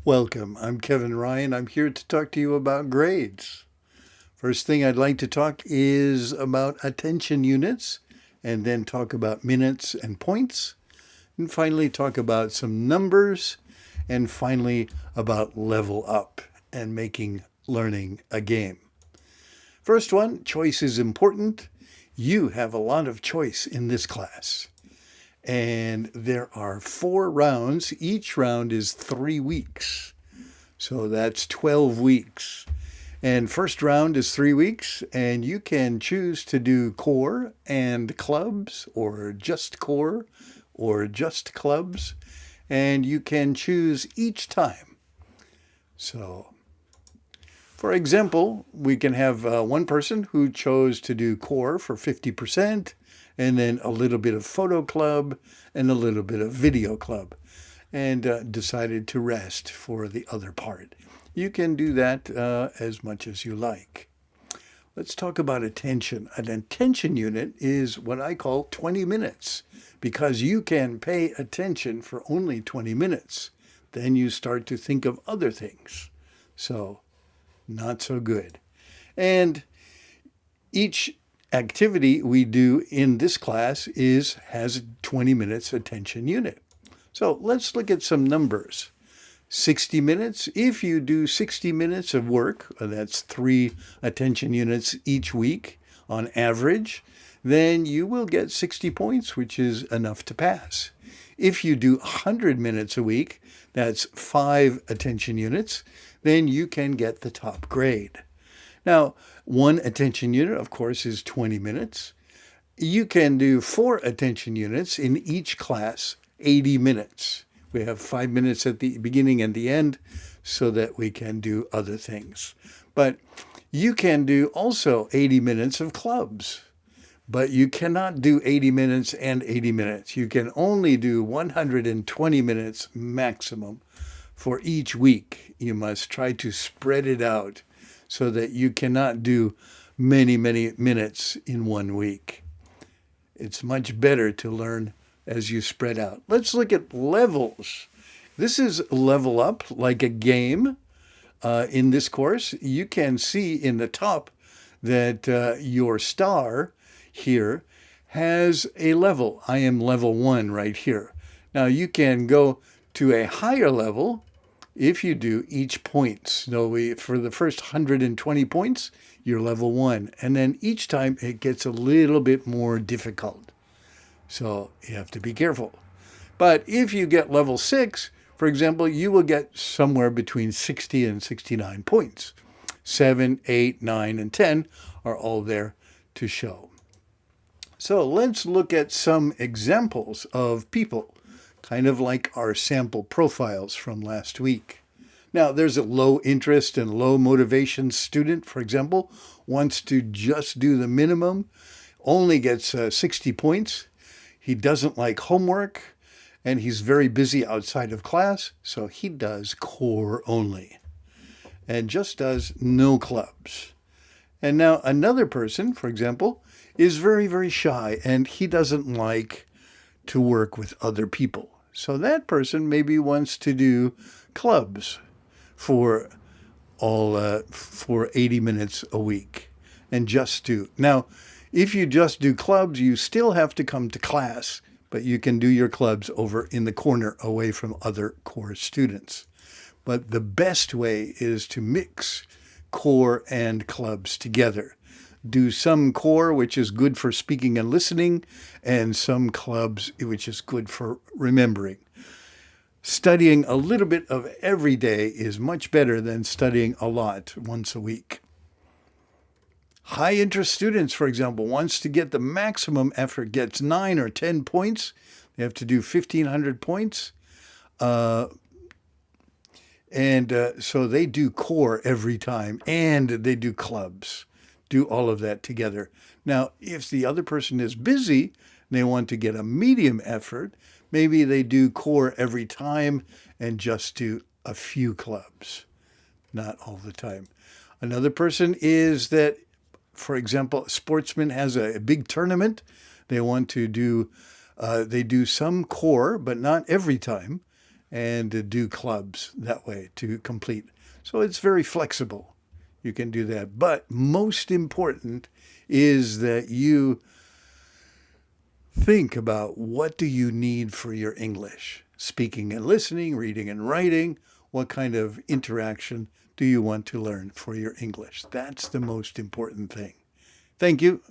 Welcome. I'm Kevin Ryan. I'm here to talk to you about grades. First thing I'd like to talk is about attention units, and then talk about minutes and points, and finally talk about some numbers, and finally about level up and making learning a game. First one, choice is important. You have a lot of choice in this class. And there are 4 rounds. Each round is 3 weeks. So that's 12 weeks. And first round is 3 weeks, and you can choose to do core and clubs, or just core, or just clubs. And you can choose each time. So, for example, we can have one person who chose to do core for 50%, and then a little bit of photo club and a little bit of video club, and decided to rest for the other part. You can do that as much as you like. Let's talk about attention. An attention unit is what I call 20 minutes, because you can pay attention for only 20 minutes. Then you start to think of other things. So, not so good. And each activity we do in this class has 20 minutes attention unit. So let's look at some numbers. 60 minutes, if you do 60 minutes of work, that's 3 attention units each week on average, then you will get 60 points, which is enough to pass. If you do 100 minutes a week, that's 5 attention units, then you can get the top grade. Now, 1 attention unit, of course, is 20 minutes. You can do 4 attention units in each class, 80 minutes. We have 5 minutes at the beginning and the end so that we can do other things. But you can do also 80 minutes of clubs. But you cannot do 80 minutes and 80 minutes. You can only do 120 minutes maximum for each week. You must try to spread it out so that you cannot do many, many minutes in 1 week. It's much better to learn as you spread out. Let's look at levels. This is level up, like a game. In this course, you can see in the top that your star here has a level. I am level 1 right here. Now you can go to a higher level if you do each point. So for the first 120 points, you're level 1. And then each time it gets a little bit more difficult. So you have to be careful. But if you get level 6, for example, you will get somewhere between 60 and 69 points. 7, 8, 9, and 10 are all there to show. So let's look at some examples of people, kind of like our sample profiles from last week. Now, there's a low interest and low motivation student, for example, wants to just do the minimum, only gets 60 points. He doesn't like homework, and he's very busy outside of class, so he does core only and just does no clubs. And now another person, for example, is very, very shy, and he doesn't like to work with other people. So that person maybe wants to do clubs for 80 minutes a week and just do. Now, if you just do clubs, you still have to come to class, but you can do your clubs over in the corner away from other core students. But the best way is to mix core and clubs together. Do some core, which is good for speaking and listening, and some clubs, which is good for remembering. Studying a little bit of every day is much better than studying a lot once a week. High interest students, for example, wants to get the maximum effort, gets 9 or 10 points. They have to do 1,500 points. So they do core every time, and they do clubs. Do all of that together. Now, if the other person is busy and they want to get a medium effort, maybe they do core every time and just do a few clubs, not all the time. Another person is that, for example, a sportsman has a big tournament. They want to do, they do some core, but not every time. and do clubs that way to complete. So it's very flexible. You can do that. But most important is that you think about, what do you need for your English? Speaking and listening, reading and writing. What kind of interaction do you want to learn for your English? That's the most important thing. Thank you.